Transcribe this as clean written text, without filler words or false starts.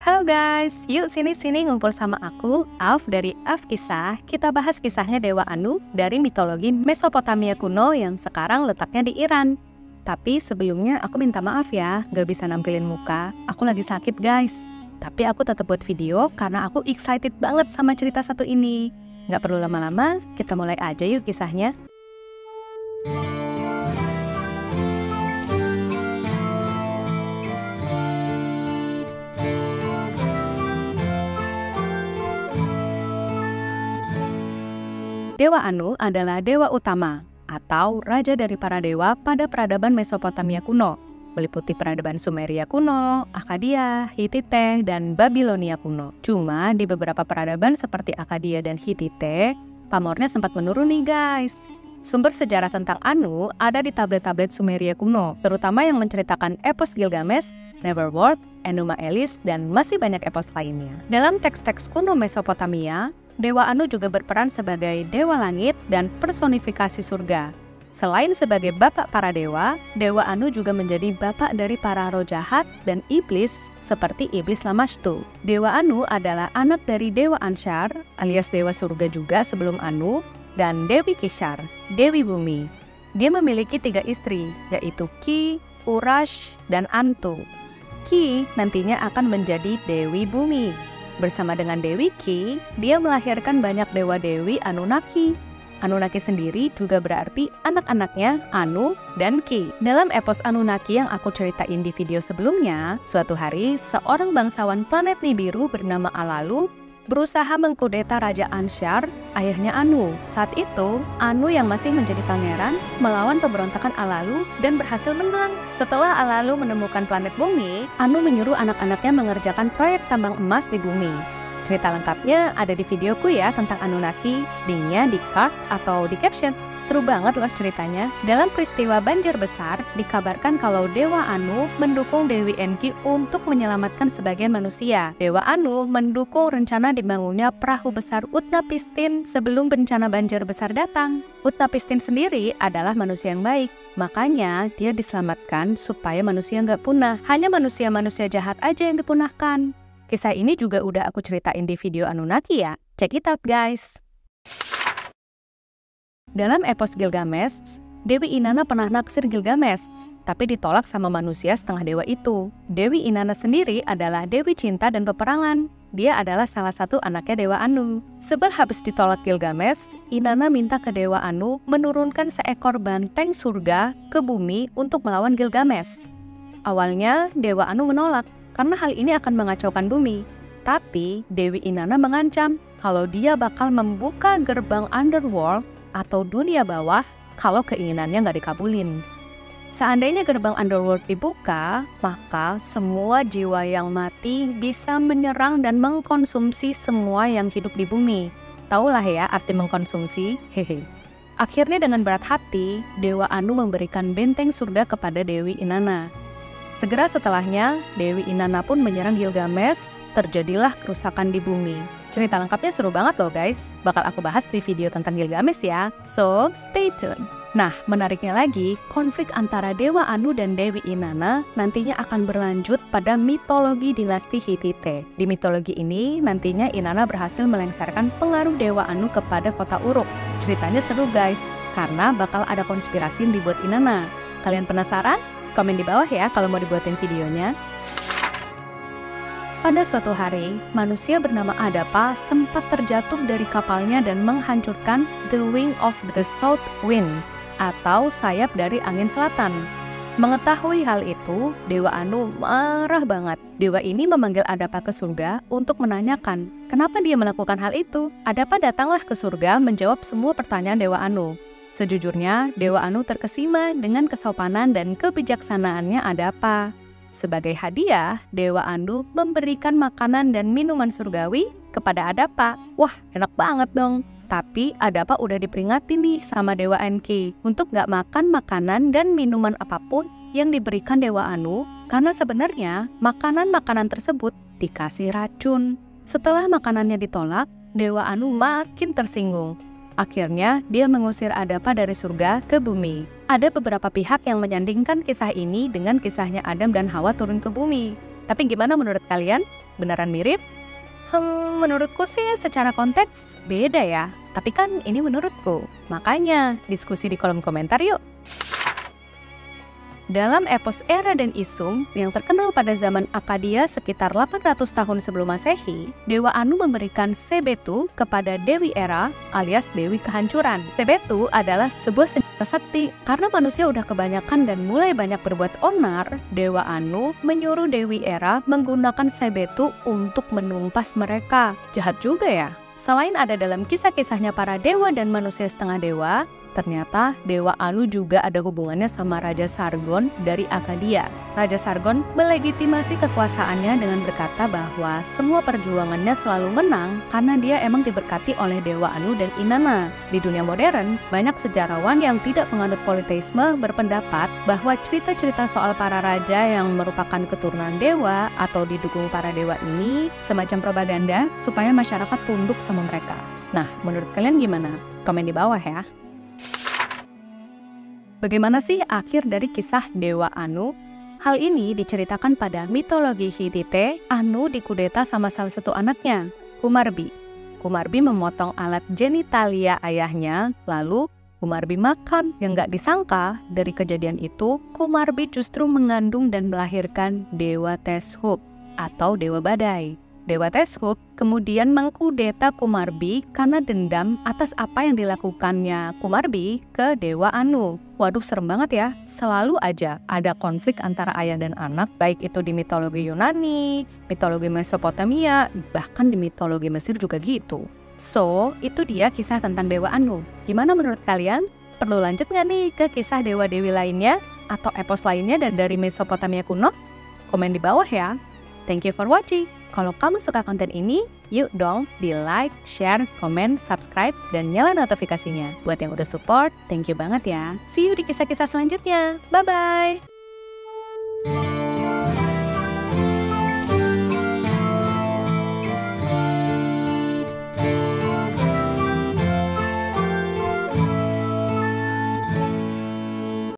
Halo guys, yuk sini-sini ngumpul sama aku, Af dari Af Kisah. Kita bahas kisahnya Dewa Anu dari mitologi Mesopotamia kuno yang sekarang letaknya di Iran. Tapi sebelumnya aku minta maaf ya, gak bisa nampilin muka. Aku lagi sakit guys. Tapi aku tetap buat video karena aku excited banget sama cerita satu ini. Gak perlu lama-lama, kita mulai aja yuk kisahnya. Dewa Anu adalah dewa utama atau raja dari para dewa pada peradaban Mesopotamia kuno, meliputi peradaban Sumeria kuno, Akkadia, Hittite, dan Babilonia kuno. Cuma di beberapa peradaban seperti Akkadia dan Hittite, pamornya sempat menurun nih guys. Sumber sejarah tentang Anu ada di tablet-tablet Sumeria kuno, terutama yang menceritakan epos Gilgamesh, Neverwort, Enuma Elish, dan masih banyak epos lainnya. Dalam teks-teks kuno Mesopotamia, Dewa Anu juga berperan sebagai dewa langit dan personifikasi surga. Selain sebagai bapak para dewa, Dewa Anu juga menjadi bapak dari para roh jahat dan iblis seperti iblis Lamashtu. Dewa Anu adalah anak dari Dewa Anshar alias dewa surga juga sebelum Anu dan Dewi Kishar, dewi bumi. Dia memiliki 3 istri, yaitu Ki, Urash, dan Antu. Ki nantinya akan menjadi dewi bumi. Bersama dengan Dewi Ki, dia melahirkan banyak dewa-dewi Anunnaki. Anunnaki sendiri juga berarti anak-anaknya Anu dan Ki. Dalam epos Anunnaki yang aku ceritain di video sebelumnya, suatu hari seorang bangsawan planet Nibiru bernama Alalu berusaha mengkudeta Raja Anshar, ayahnya Anu. Saat itu, Anu yang masih menjadi pangeran melawan pemberontakan Alalu dan berhasil menang. Setelah Alalu menemukan planet bumi, Anu menyuruh anak-anaknya mengerjakan proyek tambang emas di bumi. Cerita lengkapnya ada di videoku ya tentang Anunnaki, linknya di card atau di caption. Seru banget loh ceritanya. Dalam peristiwa banjir besar, dikabarkan kalau Dewa Anu mendukung Dewi Enki untuk menyelamatkan sebagian manusia. Dewa Anu mendukung rencana dibangunnya perahu besar Utnapishtim sebelum bencana banjir besar datang. Utnapishtim sendiri adalah manusia yang baik, makanya dia diselamatkan supaya manusia nggak punah. Hanya manusia-manusia jahat aja yang dipunahkan. Kisah ini juga udah aku ceritain di video Anunnaki ya. Check it out guys! Dalam epos Gilgamesh, Dewi Inanna pernah naksir Gilgamesh, tapi ditolak sama manusia setengah dewa itu. Dewi Inanna sendiri adalah dewi cinta dan peperangan. Dia adalah salah satu anaknya Dewa Anu. Sebab habis ditolak Gilgamesh, Inanna minta ke Dewa Anu menurunkan seekor banteng surga ke bumi untuk melawan Gilgamesh. Awalnya Dewa Anu menolak, karena hal ini akan mengacaukan bumi. Tapi Dewi Inanna mengancam kalau dia bakal membuka gerbang underworld atau dunia bawah kalau keinginannya nggak dikabulin. Seandainya gerbang underworld dibuka, maka semua jiwa yang mati bisa menyerang dan mengkonsumsi semua yang hidup di bumi. Taulah ya arti mengkonsumsi, hehe. Akhirnya dengan berat hati, Dewa Anu memberikan benteng surga kepada Dewi Inanna. Segera setelahnya, Dewi Inanna pun menyerang Gilgamesh, terjadilah kerusakan di bumi. Cerita lengkapnya seru banget loh guys, bakal aku bahas di video tentang Gilgamesh ya, so stay tune. Nah, menariknya lagi, konflik antara Dewa Anu dan Dewi Inanna nantinya akan berlanjut pada mitologi dinasti Hittite. Di mitologi ini, nantinya Inanna berhasil melengsarkan pengaruh Dewa Anu kepada kota Uruk. Ceritanya seru guys, karena bakal ada konspirasi yang dibuat Inanna. Kalian penasaran? Komen di bawah ya kalau mau dibuatin videonya. Pada suatu hari, manusia bernama Adapa sempat terjatuh dari kapalnya dan menghancurkan the wing of the south wind atau sayap dari angin selatan. Mengetahui hal itu, Dewa Anu marah banget. Dewa ini memanggil Adapa ke surga untuk menanyakan kenapa dia melakukan hal itu. Adapa datanglah ke surga menjawab semua pertanyaan Dewa Anu. Sejujurnya, Dewa Anu terkesima dengan kesopanan dan kebijaksanaannya Adapa. Sebagai hadiah, Dewa Anu memberikan makanan dan minuman surgawi kepada Adapa. Wah, enak banget dong. Tapi Adapa udah diperingati nih sama Dewa Enki untuk gak makan makanan dan minuman apapun yang diberikan Dewa Anu, karena sebenarnya makanan-makanan tersebut dikasih racun. Setelah makanannya ditolak, Dewa Anu makin tersinggung. Akhirnya, dia mengusir Adapa dari surga ke bumi. Ada beberapa pihak yang menyandingkan kisah ini dengan kisahnya Adam dan Hawa turun ke bumi. Tapi gimana menurut kalian? Beneran mirip? Menurutku sih secara konteks beda ya. Tapi kan ini menurutku. Makanya diskusi di kolom komentar yuk. Dalam epos Era dan Isum yang terkenal pada zaman Akkadia sekitar 800 tahun sebelum Masehi, Dewa Anu memberikan Sebetu kepada Dewi Era alias Dewi Kehancuran. Sebetu adalah sebuah senjata sakti. Karena manusia udah kebanyakan dan mulai banyak berbuat onar, Dewa Anu menyuruh Dewi Era menggunakan Sebetu untuk menumpas mereka. Jahat juga ya. Selain ada dalam kisah-kisahnya para dewa dan manusia setengah dewa, ternyata Dewa Anu juga ada hubungannya sama Raja Sargon dari Akkadia. Raja Sargon melegitimasi kekuasaannya dengan berkata bahwa semua perjuangannya selalu menang karena dia emang diberkati oleh Dewa Anu dan Inanna. Di dunia modern, banyak sejarawan yang tidak menganut politeisme berpendapat bahwa cerita-cerita soal para raja yang merupakan keturunan dewa atau didukung para dewa ini semacam propaganda supaya masyarakat tunduk sama mereka. Nah, menurut kalian gimana? Komen di bawah ya. Bagaimana sih akhir dari kisah Dewa Anu? Hal ini diceritakan pada mitologi Hittite. Anu dikudeta sama salah satu anaknya, Kumarbi. Kumarbi memotong alat genitalia ayahnya, lalu Kumarbi makan. Yang gak disangka, dari kejadian itu, Kumarbi justru mengandung dan melahirkan Dewa Teshub atau Dewa Badai. Dewa Teshub kemudian mengkudeta Kumarbi karena dendam atas apa yang dilakukannya Kumarbi ke Dewa Anu. Waduh, serem banget ya. Selalu aja ada konflik antara ayah dan anak, baik itu di mitologi Yunani, mitologi Mesopotamia, bahkan di mitologi Mesir juga gitu. So, itu dia kisah tentang Dewa Anu. Gimana menurut kalian? Perlu lanjut nggak nih ke kisah dewa-dewi lainnya atau epos lainnya dari Mesopotamia kuno? Komen di bawah ya. Thank you for watching. Kalau kamu suka konten ini, yuk dong di like, share, komen, subscribe, dan nyalain notifikasinya. Buat yang udah support, thank you banget ya. See you di kisah-kisah selanjutnya. Bye-bye!